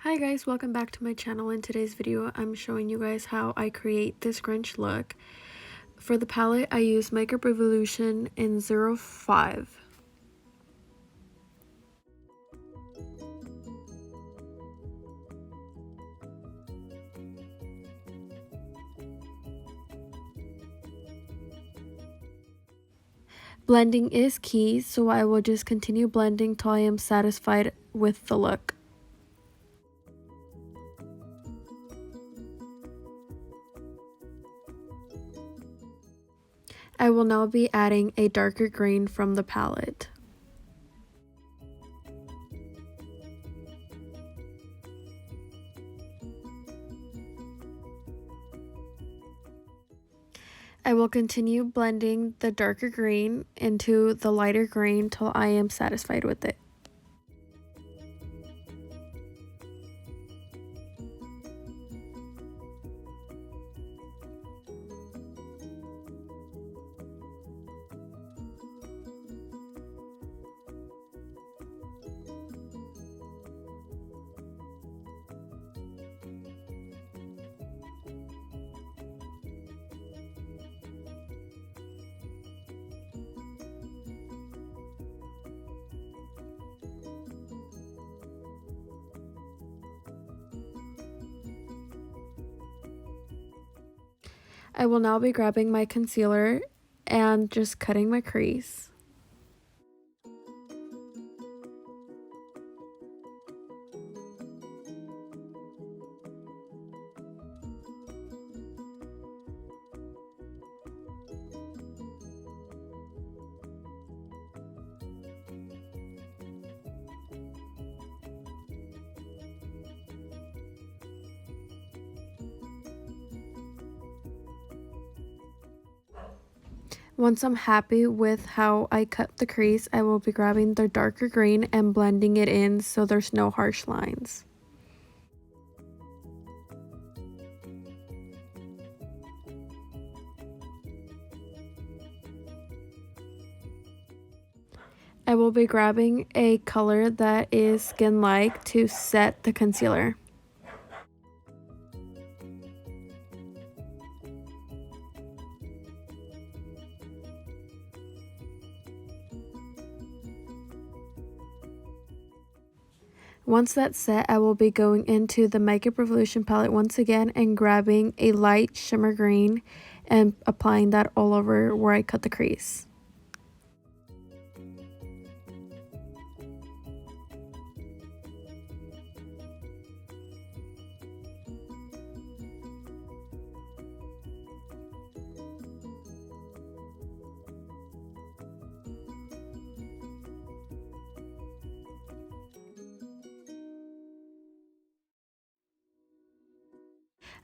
Hi guys, welcome back to my channel. In today's video, I'm showing you guys how I create this Grinch look. For the palette, I use Makeup Revolution in 05. Blending is key, so I will just continue blending till I am satisfied with the look. I will now be adding a darker green from the palette. I will continue blending the darker green into the lighter green till I am satisfied with it. I will now be grabbing my concealer and just cutting my crease. Once I'm happy with how I cut the crease, I will be grabbing the darker green and blending it in so there's no harsh lines. I will be grabbing a color that is skin-like to set the concealer. Once that's set, I will be going into the Makeup Revolution palette once again and grabbing a light shimmer green and applying that all over where I cut the crease.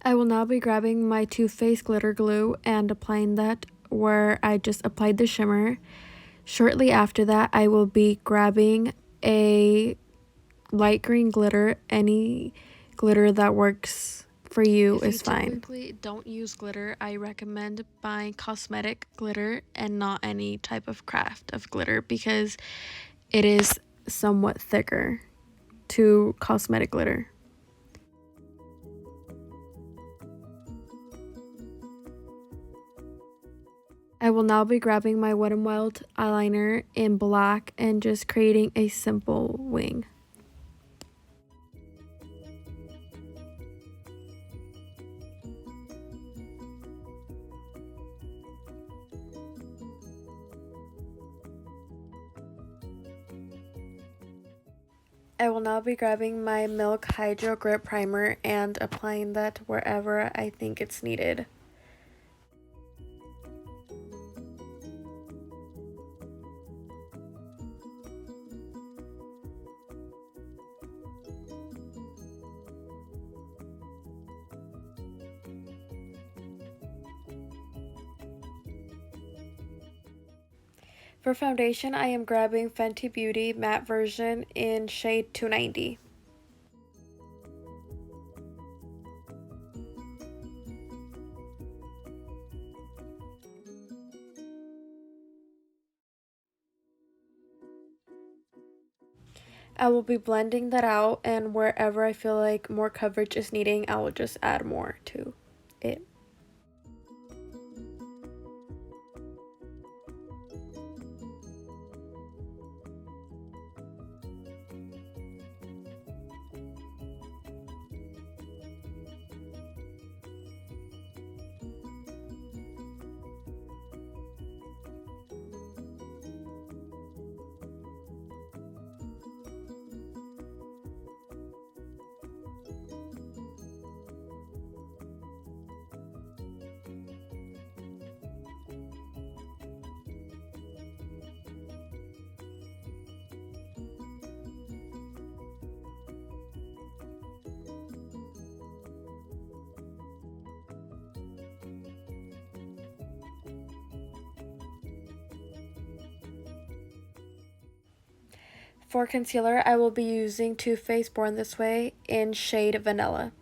I will now be grabbing my Too Faced glitter glue and applying that where I just applied the shimmer. Shortly after that, I will be grabbing a light green glitter. Any glitter that works for you is fine. If you typically don't use glitter, I recommend buying cosmetic glitter and not any type of craft of glitter because it is somewhat thicker to cosmetic glitter. I will now be grabbing my Wet n Wild eyeliner in black and just creating a simple wing. I will now be grabbing my Milk Hydro Grip Primer and applying that wherever I think it's needed. For foundation, I am grabbing Fenty Beauty Matte Version in shade 290. I will be blending that out, and wherever I feel like more coverage is needing, I will just add more to it. For concealer, I will be using Too Faced Born This Way in shade Vanilla.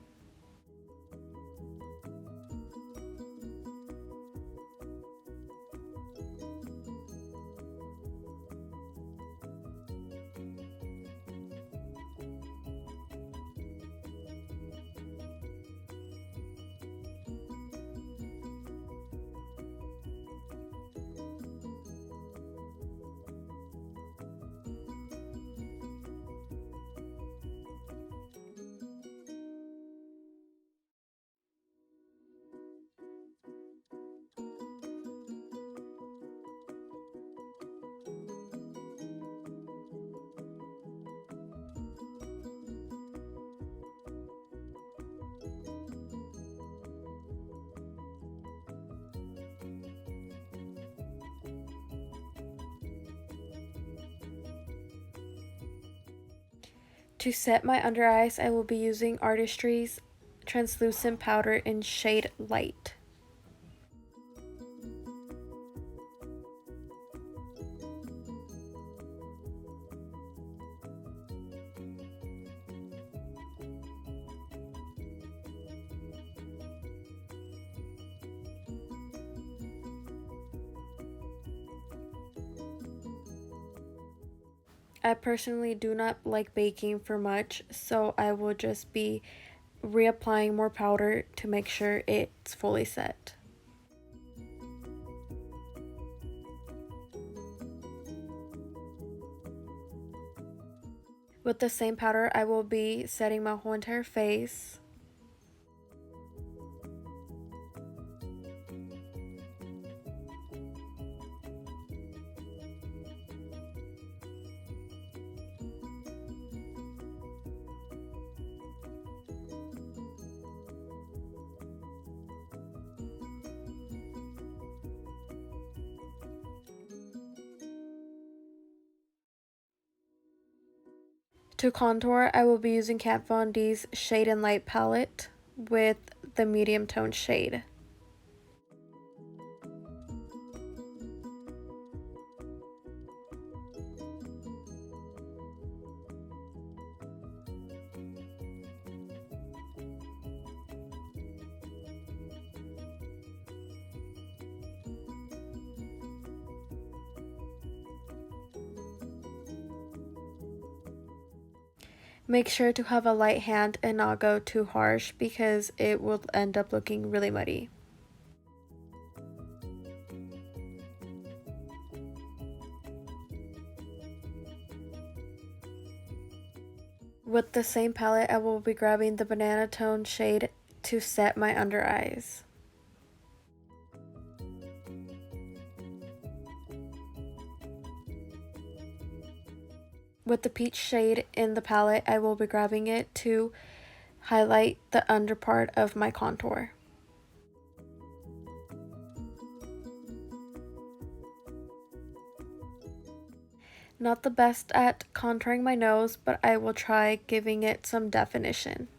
To set my under eyes, I will be using Artistry's translucent powder in shade Light. I personally do not like baking for much, so I will just be reapplying more powder to make sure it's fully set. With the same powder, I will be setting my whole entire face. To contour, I will be using Kat Von D's Shade and Light palette with the medium tone shade. Make sure to have a light hand and not go too harsh because it will end up looking really muddy. With the same palette, I will be grabbing the banana tone shade to set my under eyes. With the peach shade in the palette, I will be grabbing it to highlight the under part of my contour. Not the best at contouring my nose, but I will try giving it some definition.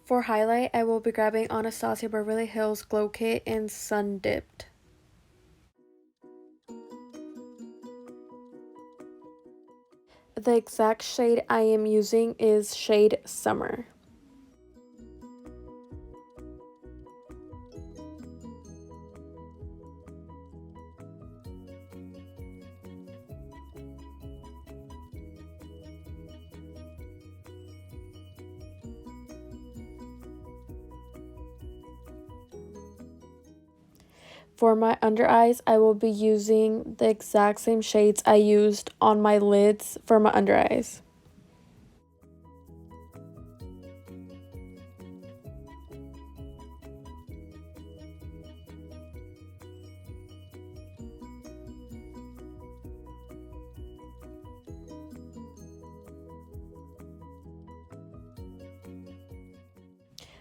For highlight, I will be grabbing Anastasia Beverly Hills Glow Kit in Sun Dipped. The exact shade I am using is shade Summer. For my under eyes, I will be using the exact same shades I used on my lids for my under eyes.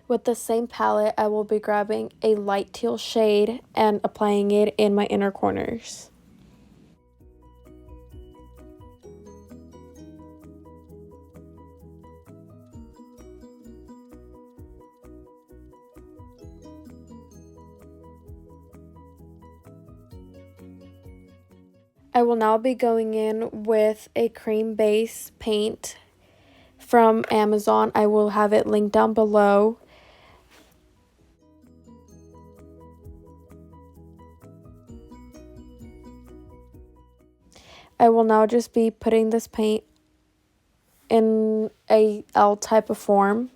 With the same palette, I will be grabbing a light teal shade and applying it in my inner corners. I will now be going in with a cream base paint from Amazon. I will have it linked down below. I will now just be putting this paint in a L type of form.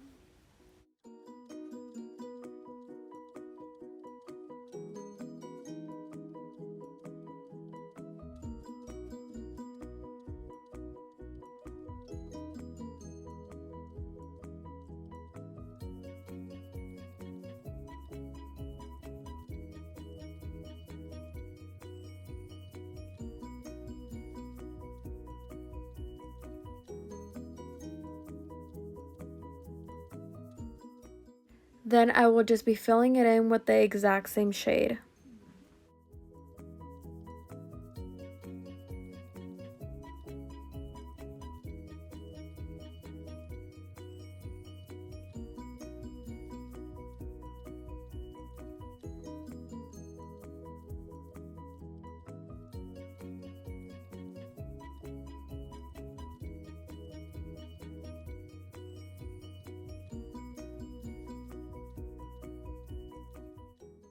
Then I will just be filling it in with the exact same shade.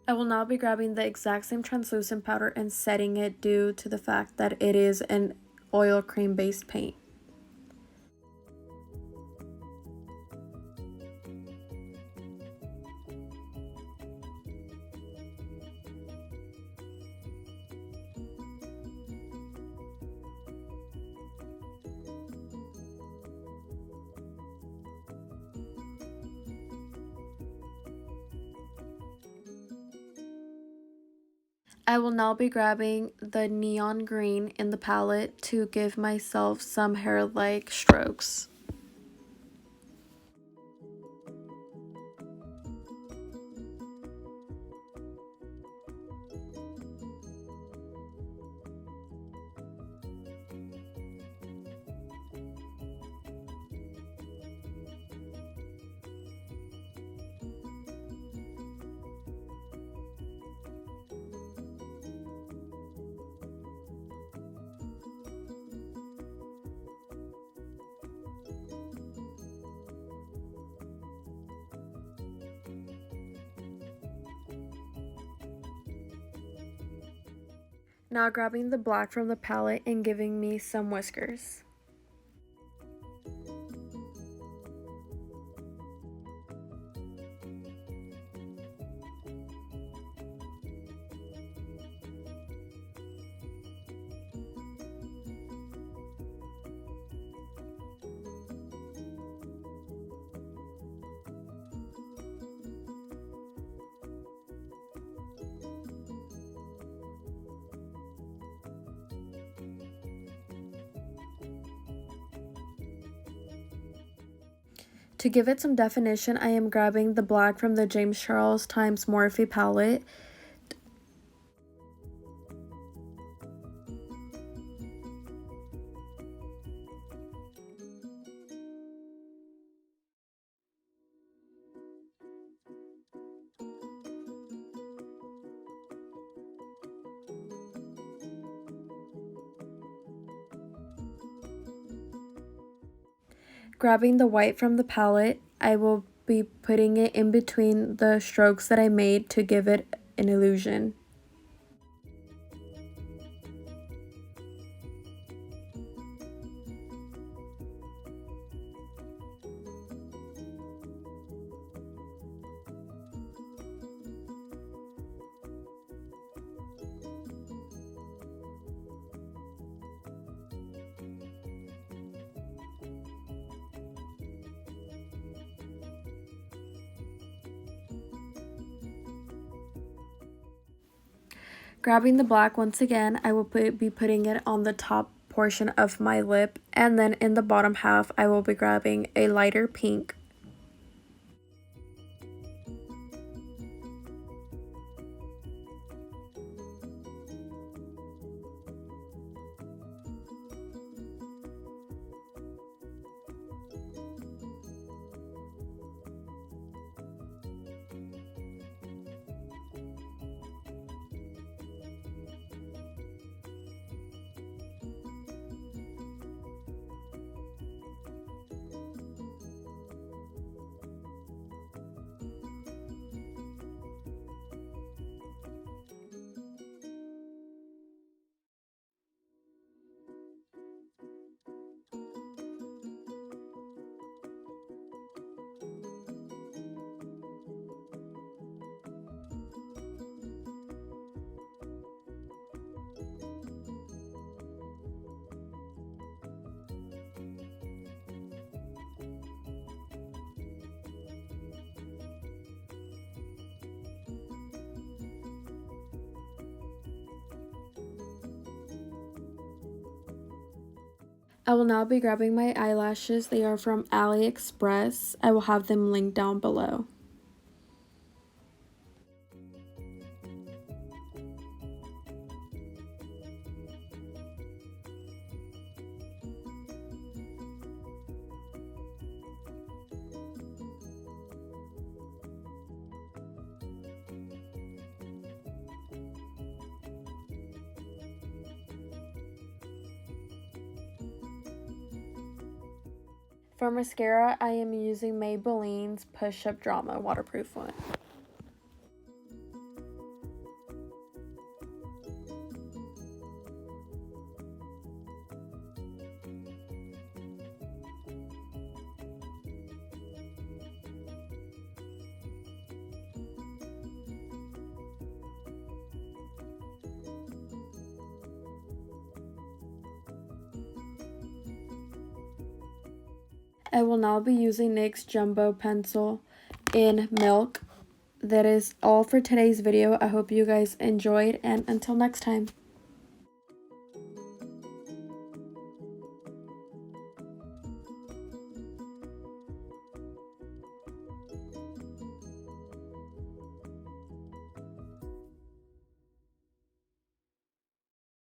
I will now be grabbing the exact same translucent powder and setting it due to the fact that it is an oil cream based paint. I will now be grabbing the neon green in the palette to give myself some hair-like strokes. Now grabbing the black from the palette and giving me some whiskers. To give it some definition, I am grabbing the black from the James Charles x Morphe palette. Grabbing the white from the palette, I will be putting it in between the strokes that I made to give it an illusion. Grabbing the black once again, I will be putting it on the top portion of my lip, and then in the bottom half, I will be grabbing a lighter pink. I will now be grabbing my eyelashes. They are from AliExpress. I will have them linked down below. For mascara, I am using Maybelline's Push Up Drama waterproof one. I will now be using NYX Jumbo Pencil in Milk. That is all for today's video. I hope you guys enjoyed, and until next time.